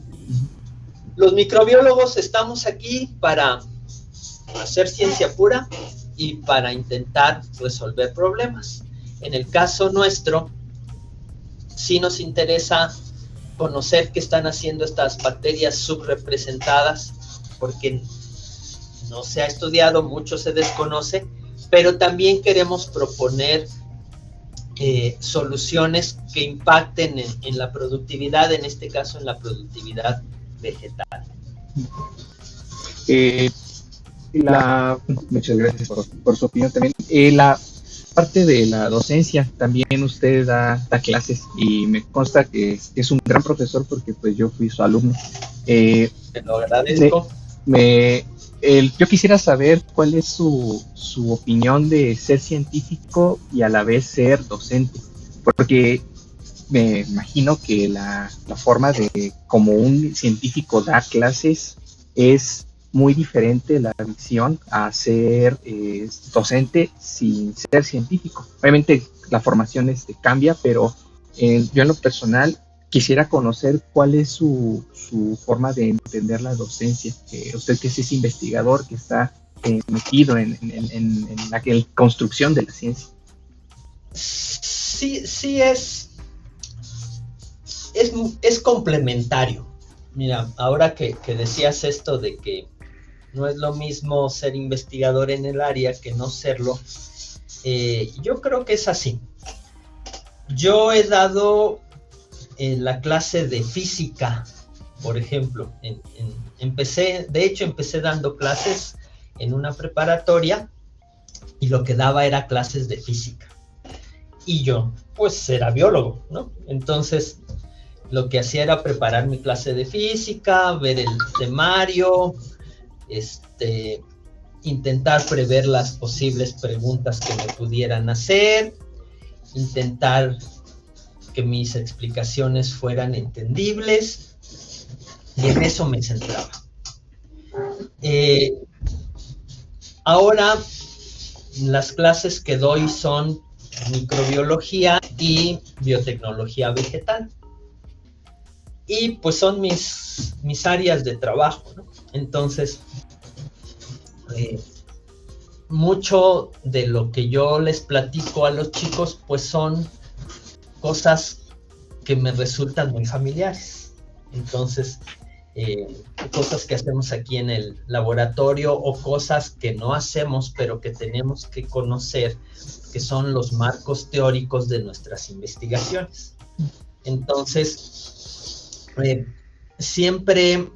Los microbiólogos estamos aquí para hacer ciencia pura y para intentar resolver problemas. En el caso nuestro, sí nos interesa conocer qué están haciendo estas bacterias subrepresentadas, porque no se ha estudiado, mucho se desconoce, pero también queremos proponer soluciones que impacten en la productividad, en este caso en la productividad vegetal. Muchas gracias por su opinión también. La parte de la docencia, también usted da clases, y me consta que es un gran profesor, porque pues yo fui su alumno. Te lo agradezco. Yo quisiera saber cuál es su opinión de ser científico y a la vez ser docente, porque me imagino que la forma de como un científico da clases es muy diferente la visión a ser docente sin ser científico. Obviamente la formación cambia, pero yo en lo personal quisiera conocer cuál es su forma de entender la docencia. Usted, que es investigador, que está metido en la construcción de la ciencia. Sí, es complementario. Mira, ahora que decías esto de que no es lo mismo ser investigador en el área que no serlo, yo creo que es así. Yo he dado la clase de física, por ejemplo. Empecé dando clases en una preparatoria, y lo que daba era clases de física. Y yo, pues, era biólogo, ¿no? Entonces, lo que hacía era preparar mi clase de física, ver el temario, intentar prever las posibles preguntas que me pudieran hacer, intentar que mis explicaciones fueran entendibles, y en eso me centraba. Ahora las clases que doy son microbiología y biotecnología vegetal. Y pues son mis áreas de trabajo, ¿no? Entonces, mucho de lo que yo les platico a los chicos, pues son cosas que me resultan muy familiares. Entonces, cosas que hacemos aquí en el laboratorio o cosas que no hacemos, pero que tenemos que conocer, que son los marcos teóricos de nuestras investigaciones. Entonces, siempre,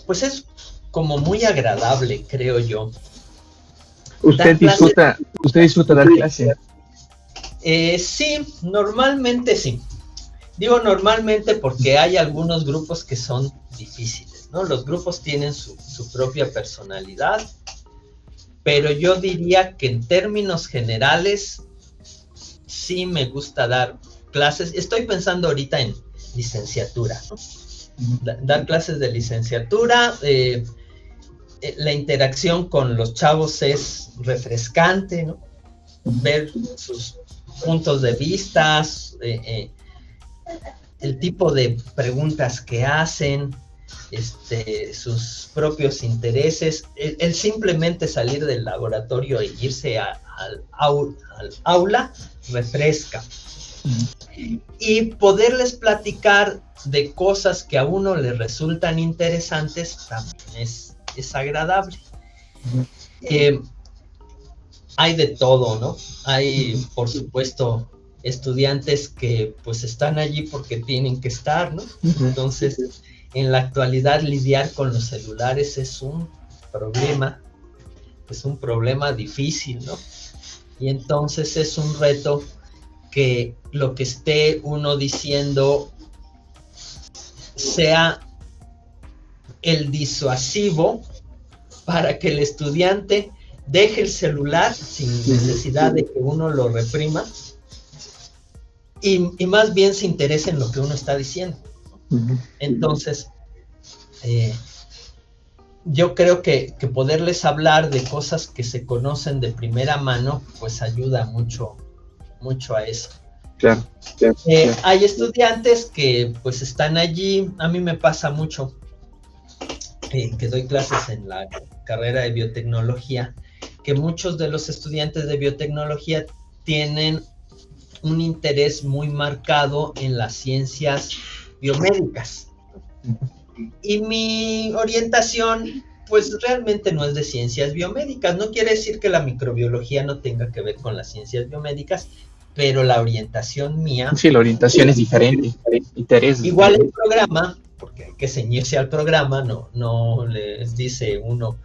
pues es como muy agradable, creo yo. ¿Usted disfruta dar clase? Sí, normalmente sí. Digo normalmente porque hay algunos grupos que son difíciles, ¿no? Los grupos tienen su propia personalidad, pero yo diría que en términos generales sí me gusta dar clases. Estoy pensando ahorita en licenciatura, ¿no? Dar clases de licenciatura. La interacción con los chavos es refrescante, ¿no? Ver sus puntos de vista, el tipo de preguntas que hacen, sus propios intereses, el simplemente salir del laboratorio e irse al aula refresca. Y poderles platicar de cosas que a uno le resultan interesantes también es agradable. Hay de todo, ¿no? Hay, por supuesto, estudiantes que pues están allí porque tienen que estar, ¿no? Entonces, en la actualidad lidiar con los celulares es un problema difícil, ¿no? Y entonces es un reto que lo que esté uno diciendo sea el disuasivo para que el estudiante deje el celular sin necesidad de que uno lo reprima y más bien se interese en lo que uno está diciendo. Entonces, yo creo que poderles hablar de cosas que se conocen de primera mano, pues ayuda mucho a eso. Claro. Hay estudiantes que pues están allí, a mí me pasa mucho que doy clases en la carrera de biotecnología, que muchos de los estudiantes de biotecnología tienen un interés muy marcado en las ciencias biomédicas. Y mi orientación, pues realmente no es de ciencias biomédicas. No quiere decir que la microbiología no tenga que ver con las ciencias biomédicas, pero la orientación mía... Sí, la orientación es diferente. Interés. Igual el programa, porque hay que ceñirse al programa, no les dice uno,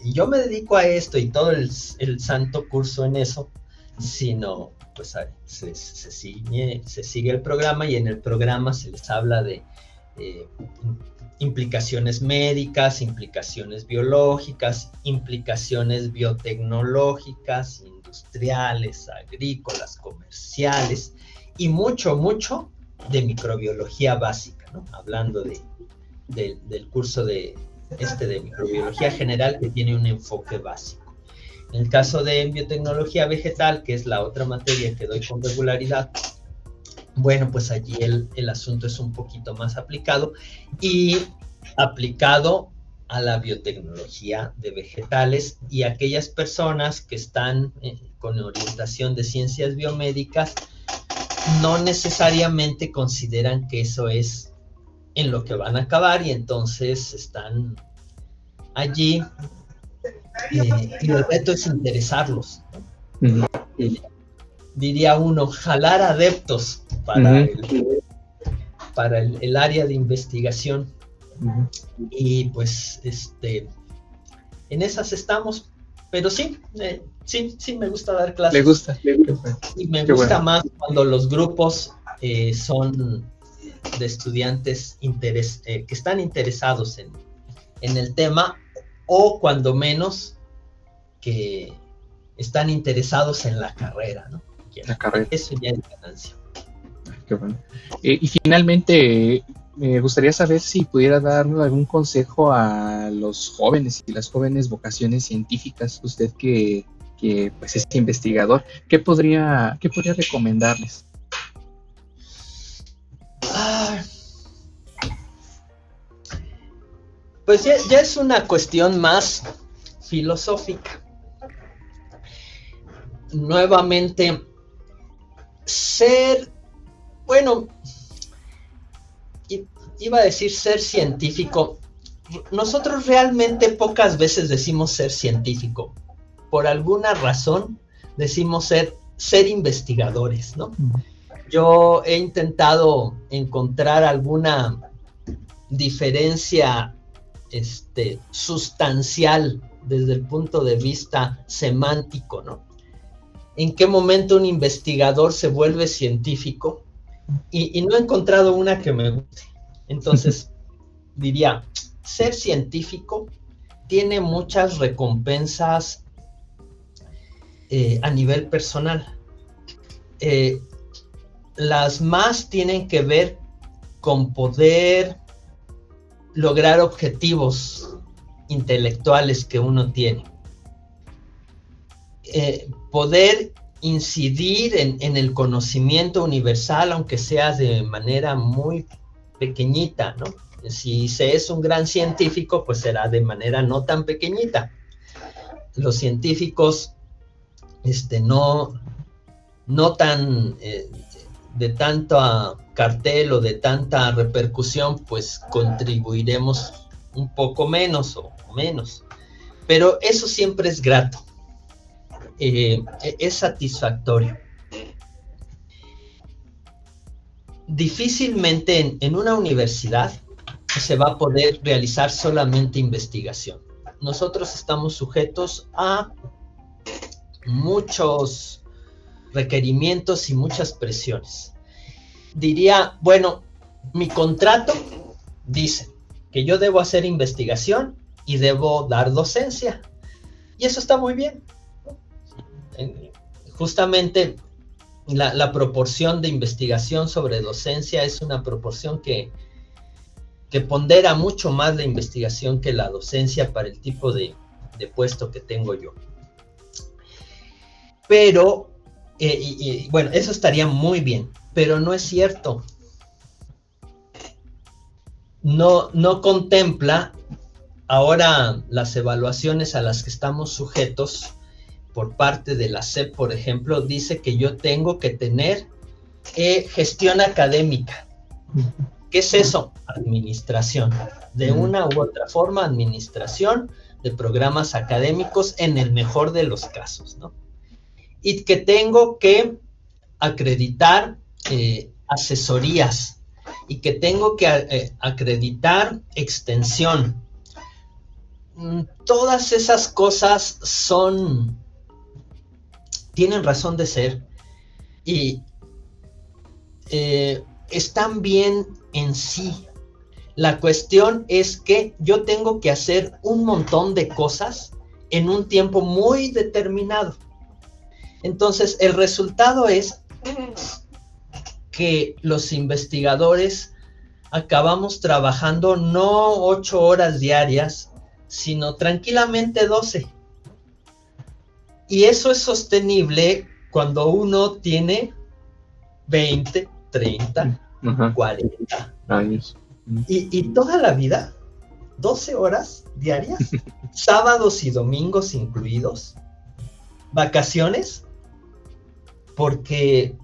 yo me dedico a esto y todo el santo curso en eso, sino pues se sigue el programa y en el programa se les habla de implicaciones médicas, implicaciones biológicas, implicaciones biotecnológicas, industriales, agrícolas, comerciales y mucho de microbiología básica, ¿no? Hablando del curso de microbiología general que tiene un enfoque básico. En el caso de biotecnología vegetal, que es la otra materia que doy con regularidad, bueno, pues allí el asunto es un poquito más aplicado y aplicado a la biotecnología de vegetales y aquellas personas que están con orientación de ciencias biomédicas no necesariamente consideran que eso es en lo que van a acabar y entonces están allí y el reto es interesarlos, ¿no? Diría uno, jalar adeptos para el área de investigación. Y pues en esas estamos, pero sí me gusta dar clases. Le gusta. Y me gusta más cuando los grupos son de estudiantes que están interesados en el tema, o cuando menos que están interesados en la carrera, ¿no? La carrera. Eso ya es ganancia. Qué bueno. Y finalmente, me gustaría saber si pudiera dar algún consejo a los jóvenes y las jóvenes vocaciones científicas, usted que pues es investigador, ¿qué podría recomendarles? Pues ya es una cuestión más filosófica. Nuevamente, iba a decir ser científico. Nosotros realmente pocas veces decimos ser científico. Por alguna razón decimos ser investigadores, ¿no? Yo he intentado encontrar alguna diferencia sustancial desde el punto de vista semántico, ¿no? ¿En qué momento un investigador se vuelve científico? Y no he encontrado una que me guste. Entonces, diría, ser científico tiene muchas recompensas a nivel personal. Las más tienen que ver con poder lograr objetivos intelectuales que uno tiene. Poder incidir en el conocimiento universal, aunque sea de manera muy pequeñita, ¿no? Si se es un gran científico, pues será de manera no tan pequeñita. Los científicos no tan de tanta cartel o de tanta repercusión, pues contribuiremos un poco menos o menos. Pero eso siempre es grato. Es satisfactorio. Difícilmente en una universidad se va a poder realizar solamente investigación. Nosotros estamos sujetos a muchos requerimientos y muchas presiones. Diría, bueno, mi contrato dice que yo debo hacer investigación y debo dar docencia. Y eso está muy bien. Justamente la proporción de investigación sobre docencia es una proporción que pondera mucho más la investigación que la docencia para el tipo de puesto que tengo yo. Pero, bueno, eso estaría muy bien, pero no es cierto. No contempla ahora las evaluaciones a las que estamos sujetos por parte de la SEP, por ejemplo, dice que yo tengo que tener gestión académica. ¿Qué es eso? Administración. De una u otra forma, administración de programas académicos en el mejor de los casos, ¿no? Y que tengo que acreditar asesorías y que tengo que acreditar extensión. Todas esas cosas tienen razón de ser y están bien en sí. La cuestión es que yo tengo que hacer un montón de cosas en un tiempo muy determinado. Entonces, el resultado es que los investigadores acabamos trabajando no 8 horas diarias, sino tranquilamente 12. Y eso es sostenible cuando uno tiene 20, 30, 40 años. Y toda la vida, 12 horas diarias, sábados y domingos incluidos, vacaciones, porque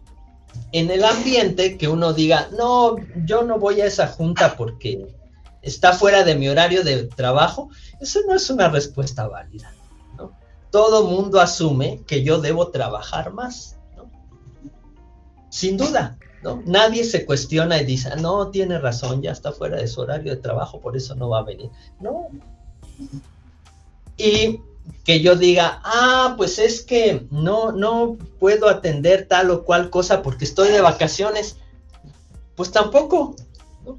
en el ambiente que uno diga, no, yo no voy a esa junta porque está fuera de mi horario de trabajo, eso no es una respuesta válida, ¿no? Todo mundo asume que yo debo trabajar más, ¿no? Sin duda, ¿no? Nadie se cuestiona y dice, no, tiene razón, ya está fuera de su horario de trabajo, por eso no va a venir. No. Y que yo diga, pues es que no puedo atender tal o cual cosa porque estoy de vacaciones. Pues tampoco, ¿no?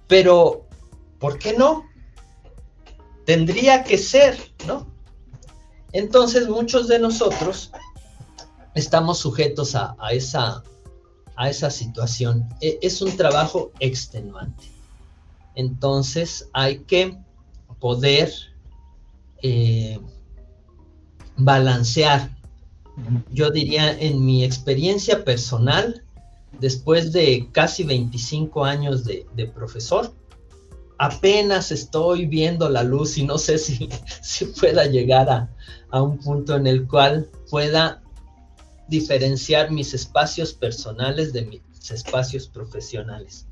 Pero, ¿por qué no? Tendría que ser, ¿no? Entonces, muchos de nosotros estamos sujetos a esa situación. Es un trabajo extenuante. Entonces, hay que poder balancear. Yo diría, en mi experiencia personal, después de casi 25 años de profesor, apenas estoy viendo la luz y no sé si pueda llegar a un punto en el cual pueda diferenciar mis espacios personales de mis espacios profesionales.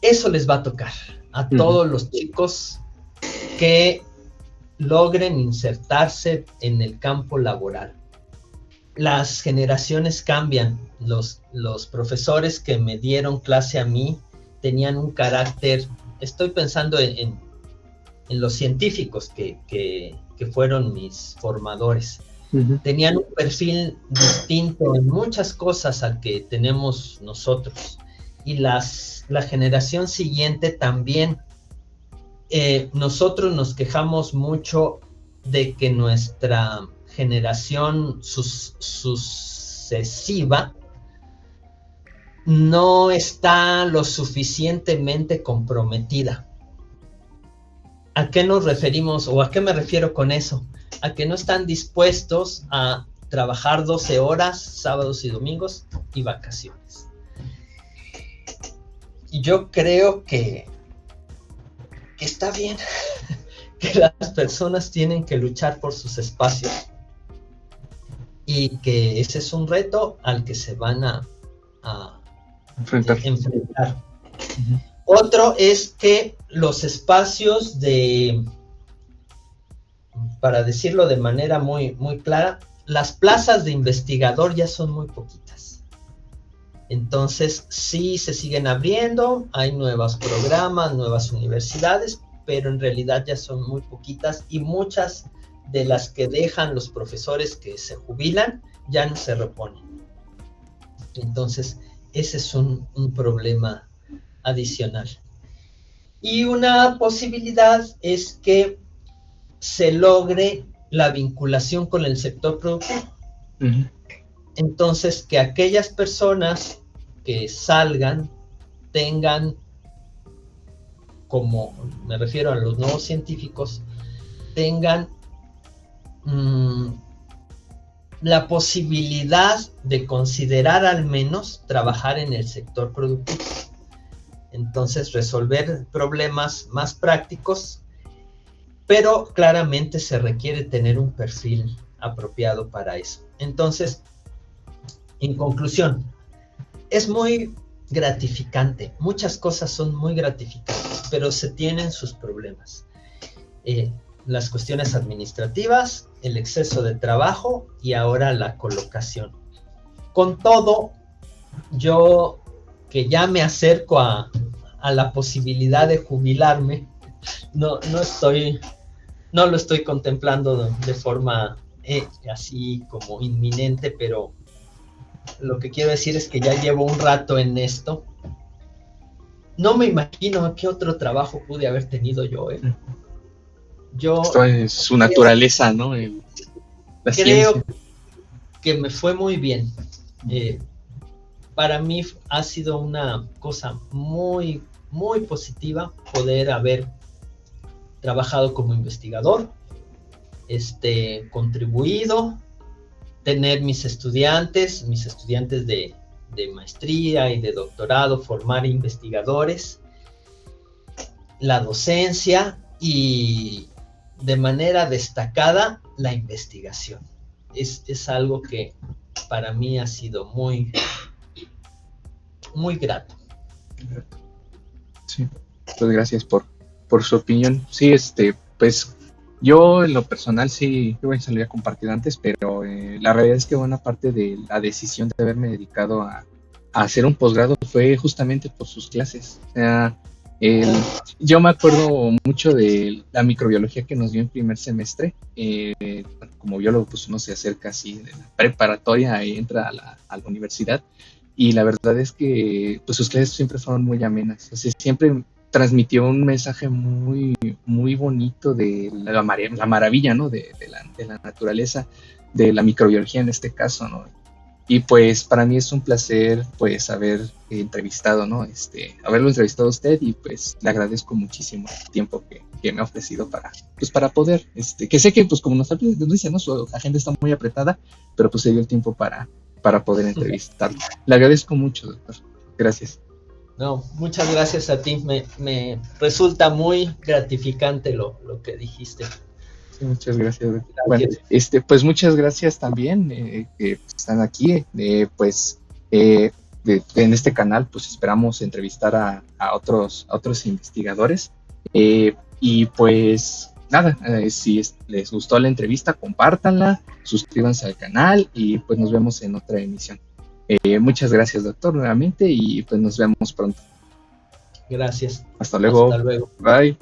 Eso les va a tocar a todos los chicos que logren insertarse en el campo laboral. Las generaciones cambian. Los profesores que me dieron clase a mí tenían un carácter, estoy pensando en los científicos que fueron mis formadores. Tenían un perfil distinto en muchas cosas al que tenemos nosotros. Y la generación siguiente también. Nosotros nos quejamos mucho de que nuestra generación sucesiva no está lo suficientemente comprometida. ¿A qué nos referimos o a qué me refiero con eso? A que no están dispuestos a trabajar 12 horas, sábados y domingos y vacaciones. Y yo creo que está bien, que las personas tienen que luchar por sus espacios y que ese es un reto al que se van a enfrentar. Otro es que los espacios para decirlo de manera muy, muy clara, las plazas de investigador ya son muy poquitas. Entonces, sí se siguen abriendo, hay nuevos programas, nuevas universidades, pero en realidad ya son muy poquitas y muchas de las que dejan los profesores que se jubilan ya no se reponen. Entonces, ese es un problema adicional. Y una posibilidad es que se logre la vinculación con el sector productivo. Entonces, que aquellas personas que salgan tengan, como me refiero a los nuevos científicos, tengan la posibilidad de considerar al menos trabajar en el sector productivo. Entonces, resolver problemas más prácticos, pero claramente se requiere tener un perfil apropiado para eso. Entonces, en conclusión, es muy gratificante. Muchas cosas son muy gratificantes, pero se tienen sus problemas. Las cuestiones administrativas, el exceso de trabajo y ahora la colocación. Con todo, yo que ya me acerco a la posibilidad de jubilarme, no lo estoy contemplando de forma así como inminente, pero lo que quiero decir es que ya llevo un rato en esto. No me imagino qué otro trabajo pude haber tenido yo. Esto es su naturaleza, ¿no? Creo que me fue muy bien. Para mí ha sido una cosa muy, muy positiva poder haber trabajado como investigador, contribuido, tener mis estudiantes de maestría y de doctorado, formar investigadores, la docencia y de manera destacada la investigación. Es algo que para mí ha sido muy, muy grato. Sí, pues gracias por su opinión. Sí, pues yo en lo personal sí, yo voy a compartir antes, pero la realidad es que buena parte de la decisión de haberme dedicado a hacer un posgrado fue justamente por sus clases. O sea, yo me acuerdo mucho de la microbiología que nos dio en primer semestre. Como biólogo, pues uno se acerca así de la preparatoria y entra a la universidad. y la verdad es que pues sus clases siempre fueron muy amenas, o sea, siempre transmitió un mensaje muy, muy bonito de la maravilla, ¿no? De la naturaleza, de la microbiología en este caso, ¿no? Y pues para mí es un placer pues haber entrevistado, ¿no? Haberlo entrevistado a usted y pues le agradezco muchísimo el tiempo que me ha ofrecido pues para poder, que sé que pues como nos dice, ¿no? Su agenda está muy apretada, pero pues se dio el tiempo para poder entrevistarlo. Le agradezco mucho, doctor. Gracias. No, muchas gracias a ti. Me resulta muy gratificante lo que dijiste. Sí, muchas gracias. Gracias. Bueno, pues muchas gracias también que están aquí. En este canal, pues esperamos entrevistar a otros investigadores. Y pues nada, si les gustó la entrevista, compártanla, suscríbanse al canal y pues nos vemos en otra emisión. Muchas gracias, doctor, nuevamente y pues nos vemos pronto. Gracias. Hasta luego. Hasta luego. Bye.